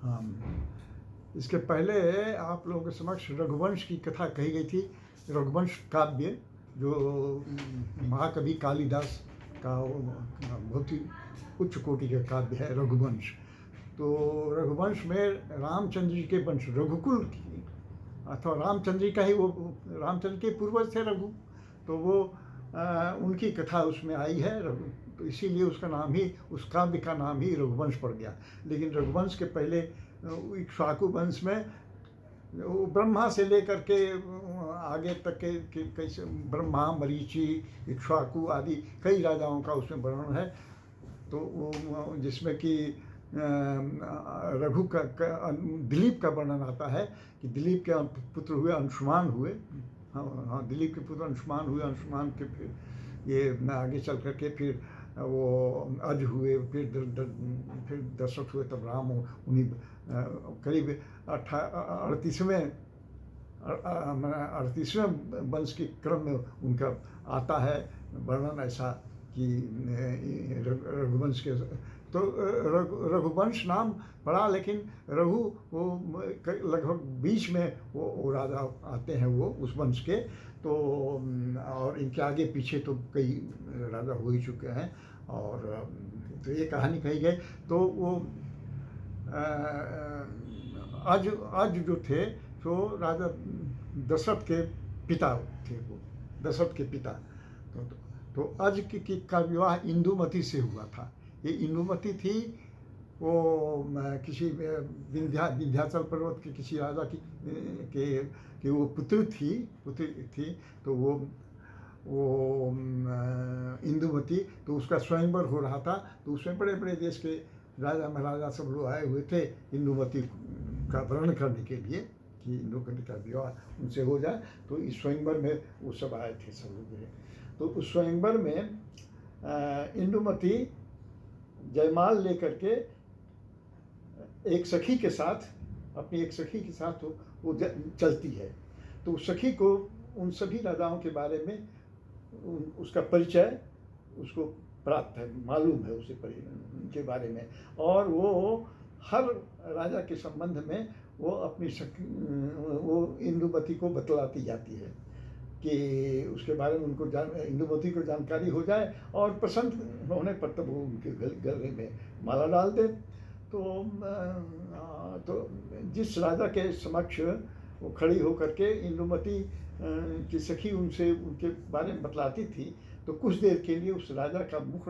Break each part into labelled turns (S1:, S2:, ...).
S1: हाँ, इसके पहले आप लोगों के समक्ष रघुवंश की कथा कही गई थी। रघुवंश काव्य जो महाकवि कालिदास का बहुत ही उच्च कोटि का काव्य है रघुवंश। तो रघुवंश में रामचंद्र जी के वंश रघुकुल की अथवा रामचंद्र जी का ही वो रामचंद्र के पूर्वज थे रघु, तो वो उनकी कथा उसमें आई है रघु, तो इसीलिए उसका नाम ही उस काव्य का नाम ही रघुवंश पड़ गया। लेकिन रघुवंश के पहले इक्ष्वाकु वंश में वो ब्रह्मा से लेकर के आगे तक के कैसे ब्रह्मा मरीचि इक्ष्वाकु आदि कई राजाओं का उसमें वर्णन है। तो वो जिसमें कि रघु का दिलीप का वर्णन आता है कि दिलीप के पुत्र हुए अंशुमान हुए। हाँ, दिलीप के पुत्र अंशुमान हुए, अंशुमान के फिर ये आगे चल करके फिर वो अज हुए, फिर दशरथ हुए, तब राम हो। उन्हीं करीब 38वें वंश के क्रम में उनका आता है वर्णन ऐसा कि रघुवंश के। तो रघुवंश नाम पड़ा, लेकिन रघु वो लगभग बीच में वो राजा आते हैं वो उस वंश के। तो और इनके आगे पीछे तो कई राजा हो ही चुके हैं। और तो ये कहानी कही गई। तो वो आज जो थे तो राजा दशरथ के पिता थे, वो दशरथ के पिता। तो अज का विवाह इंदुमती से हुआ था। ये इंदुमती थी वो किसी विंध्याचल पर्वत के किसी राजा की वो पुत्री थी। तो वो इंदुमती, तो उसका स्वयंवर हो रहा था। तो उसमें बड़े बड़े देश के राजा महाराजा सब लोग आए हुए थे इंदुमती का वर्ण करने के लिए कि इंदुमती का विवाह उनसे हो जाए। तो इस स्वयंवर में वो सब आए थे सब लोग। तो उस स्वयंवर में इंदुमती जयमाल लेकर के एक सखी के साथ, अपनी एक सखी के साथ वो चलती है। तो उस सखी को उन सभी राजाओं के बारे में उसका परिचय उसको प्राप्त है, मालूम है उसे उनके बारे में। और वो हर राजा के संबंध में वो अपनी वो इंदुमती को बतलाती जाती है कि उसके बारे में उनको इंदुमती को जानकारी हो जाए, और पसंद होने पर तब वो उनके गले में माला डाल दे। तो जिस राजा के समक्ष वो खड़ी होकर के इंदुमती की सखी उनसे उनके बारे में बतलाती थी, तो कुछ देर के लिए उस राजा का मुख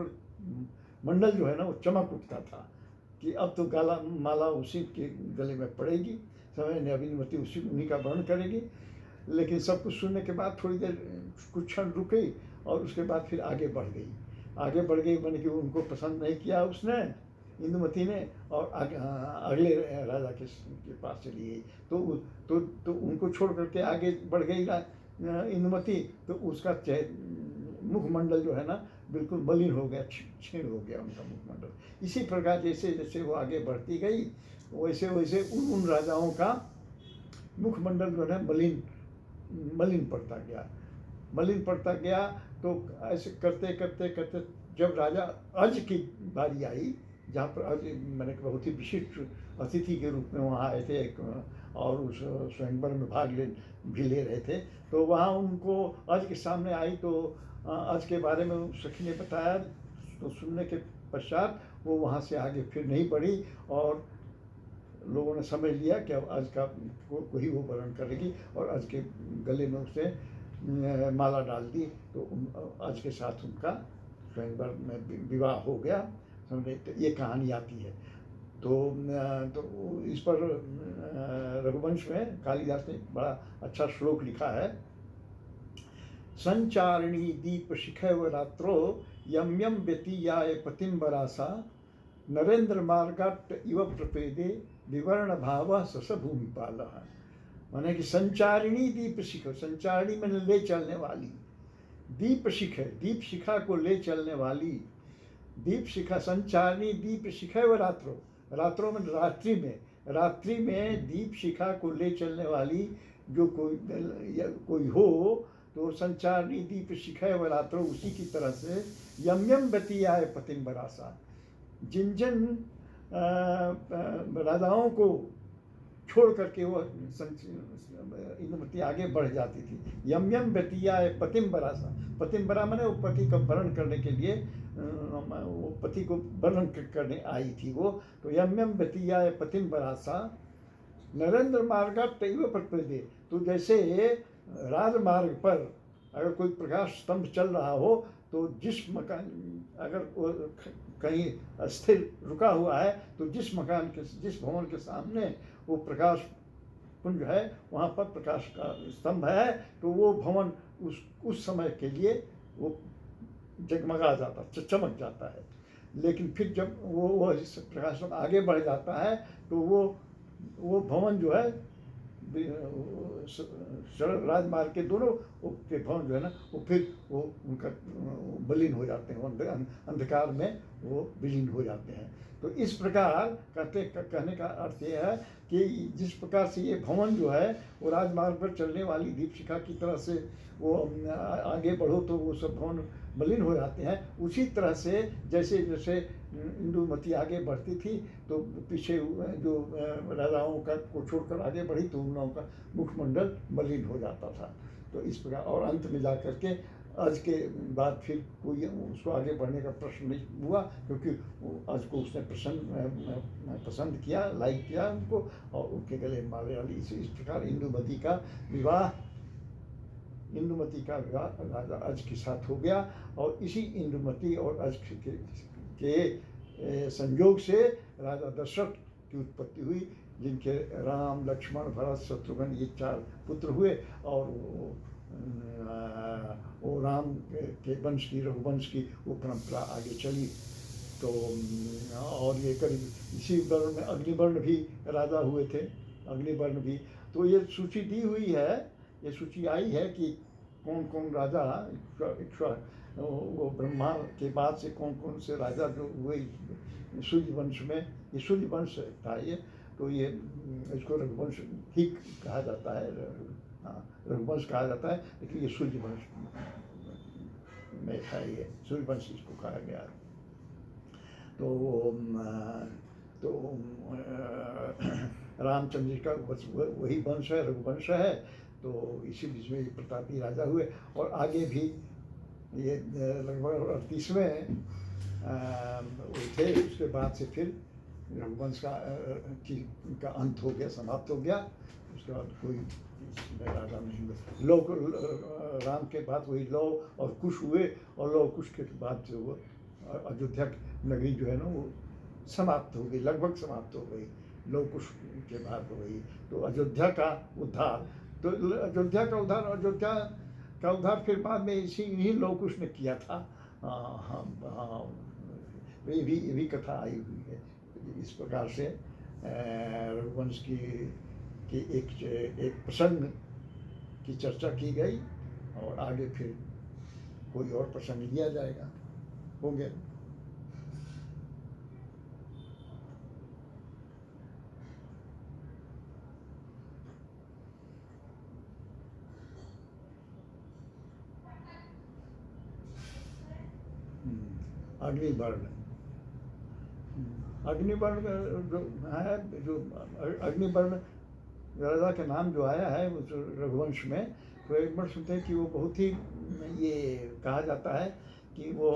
S1: मंडल जो है ना वो चमक उठता था कि अब तो माला उसी के गले में पड़ेगी, समय ने इंदुमती उन्हीं का वर्ण करेगी। लेकिन सब कुछ सुनने के बाद थोड़ी देर कुछ क्षण रुकी और उसके बाद फिर आगे बढ़ गई मैंने कि उनको पसंद नहीं किया उसने, इंदुमती ने, और अगले राजा के पास चली गई। तो उनको छोड़ करके आगे बढ़ गई इंदुमती। तो उसका मुखमंडल जो है ना बिल्कुल मलिन हो गया, क्षीण हो गया उनका मुखमंडल। इसी प्रकार जैसे जैसे वो आगे बढ़ती गई वैसे वैसे उन राजाओं का मुखमंडल जो है मलिन पड़ता गया। तो ऐसे करते करते करते जब राजा अज की बारी आई, जहाँ पर अज मैंने बहुत ही विशिष्ट अतिथि के रूप में वहाँ आए थे और उस स्वयंवर में भाग भी ले रहे थे, तो वहाँ उनको अज के सामने आई। तो अज के बारे में सखी ने बताया, तो सुनने के पश्चात वो वहाँ से आगे फिर नहीं बढ़ी और लोगों ने समझ लिया कि अब अज का को ही वो वर्ण करेगी, और अज के गले में उसने माला डाल दी। तो अज के साथ उनका स्वयंवर में विवाह हो गया। समझे, तो ये कहानी आती है। तो इस पर रघुवंश में कालिदास ने बड़ा अच्छा श्लोक लिखा है। संचारिणी दीप शिखैव रात्रो यम यम व्यतीयाय पतिम्बरासा नरेंद्र मार्गाट इव प्रपेदे विवर्ण भाव सस भूमिपाल। माने कि संचारिणी दीप शिखा, संचारिणी मैंने ले चलने वाली, दीप शिख है, दीप शिखा को ले चलने वाली, दीप शिखा संचारिणी दीप शिखा व रात्रों में रात्रि में दीप शिखा को ले चलने वाली जो कोई हो, तो संचारिणी दीप शिखा व रात्रों, उसी की तरह से यम यम व्यतीयाय पतिम्बरासा, जिन राजाओं को छोड़ करके वो इंदुमती आगे बढ़ जाती थी। यम यम व्यतिया पतिम्बरा सा, पतिम्बरा मैंने वो पति का वर्ण करने के लिए वो पति को वर्ण करने आई थी वो। तो यम यम व्यतिया पतिम्बरा सा नरेंद्र मार्ग तैव प्रकृति। तो जैसे राजमार्ग पर अगर कोई प्रकाश स्तंभ चल रहा हो तो जिस मकान, अगर वो कहीं स्थिर रुका हुआ है तो जिस मकान के, जिस भवन के सामने वो प्रकाश पुंज है वहाँ पर प्रकाश का स्तंभ है तो वो भवन उस समय के लिए वो जगमगा जाता, चमक जाता है। लेकिन फिर जब वो प्रकाश स्तंभ आगे बढ़ जाता है तो वो भवन जो है सड़क राजमार्ग के दोनों के भवन जो है ना वो फिर वो उनका विलीन हो जाते हैं, अंधकार में वो विलीन हो जाते हैं। तो इस प्रकार कहने का अर्थ ये है कि जिस प्रकार से ये भवन जो है वो राजमार्ग पर चलने वाली दीपशिखा की तरह से वो आगे बढ़ो तो वो सब भवन मलिन हो जाते हैं, उसी तरह से जैसे जैसे इंदुमती आगे बढ़ती थी तो पीछे जो राजाओं का को छोड़कर आगे बढ़ी तो उन लोगों का मुखमंडल मलिन हो जाता था। तो इस प्रकार और अंत में जा करके आज के बाद फिर कोई उसको आगे बढ़ने का प्रश्न नहीं हुआ, क्योंकि आज को उसने पसंद किया, लाइक किया उनको और उनके गले मारे वाली। इस प्रकार इंदुमती का विवाह राजा अज के साथ हो गया। और इसी इंदुमती और अज के संयोग से राजा दशरथ की उत्पत्ति हुई, जिनके राम लक्ष्मण भरत शत्रुघ्न ये 4 पुत्र हुए। और वो राम के वंश की, रघुवंश की वो परंपरा आगे चली। तो और ये करीब इसी वर्ण में अग्निवर्ण भी राजा हुए थे, अग्निवर्ण भी। तो ये सूची दी हुई है, ये सूची आई है कि कौन कौन राजा वो ब्रह्मा के बाद से कौन कौन से राजा जो हुए सूर्य वंश में। ये सूर्य वंश था ये, तो ये इसको रघुवंश ही कहा जाता है, रघुवंश कहा जाता है, लेकिन ये सूर्य वंश में था, ये सूर्य वंश इसको कहा गया। तो रामचंद्र जी का वही वंश है, रघुवंश है। तो इसी बीच में प्रतापी राजा हुए और आगे भी ये लगभग 38वें थे। उसके बाद से फिर रघुवंश का अंत हो गया, समाप्त हो गया। उसके बाद कोई राजा नहीं हुए। लव राम के बाद वही लव और कुश हुए, और लव कुश के बाद जो वो अयोध्या नगरी जो है ना वो समाप्त हो गई, लगभग समाप्त हो गई लव कुश के बाद हो गई। तो अयोध्या का उद्धार, तो अयोध्या का उद्धार फिर बाद में इसी लव कुश ने किया था। ये भी कथा आई हुई है। इस प्रकार से रघुवंश की एक प्रसंग की चर्चा की गई, और आगे फिर कोई और प्रसंग लिया जाएगा, होंगे। अग्निवर्ण, अग्निवर्ण जो है, जो अग्निवर्ण राजा के नाम जो आया है रघुवंश में, तो एक बार सुनते हैं कि वो बहुत ही, ये कहा जाता है कि वो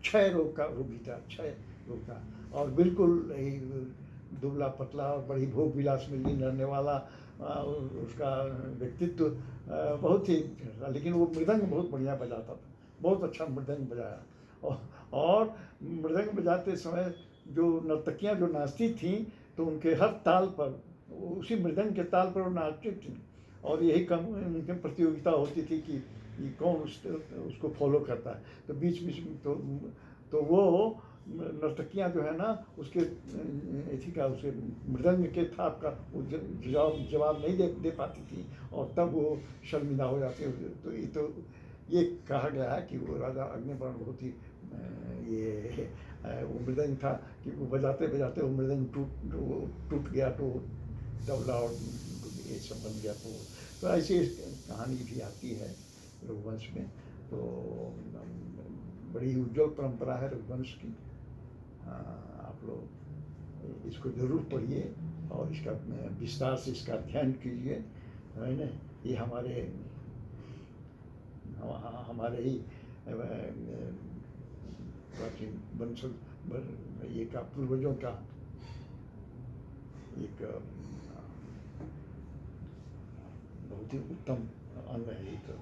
S1: क्षय रोग का रोगी था, क्षय रोग का, और बिल्कुल दुबला पतला और बड़ी भोग विलास में लीन रहने वाला। उसका व्यक्तित्व बहुत ही, लेकिन वो मृदंग बहुत बढ़िया बजाता था, बहुत अच्छा मृदंग बजाया। और मृदंग बजाते समय जो नर्तकियाँ जो नाचती थीं तो उनके हर ताल पर, उसी मृदंग के ताल पर वो नाचती थी, और यही उनकी प्रतियोगिता होती थी कि कौन उसको फॉलो करता है। तो बीच बीच में तो वो नर्तकियाँ जो है ना उसके इसी का, उसे मृदंग के थाप का जवाब नहीं दे पाती थी, और तब वो शर्मिंदा हो जाती। तो ये कहा गया है कि वो राजा अग्निवर्ण बहुत ही ये वो मृदंग था कि वो बजाते बजाते वो मृदंग टूट गया, तो तबला और ये सब बन गया। तो ऐसी कहानी भी आती है रघुवंश में। तो बड़ी उज्जवल परंपरा है रघुवंश की। आप लोग इसको ज़रूर पढ़िए और इसका विस्तार से इसका अध्ययन कीजिए, है ना। ये हमारे ही प्राचीन वंश ये का पूर्वजों का एक बहुत ही उत्तम अंग है ये तो।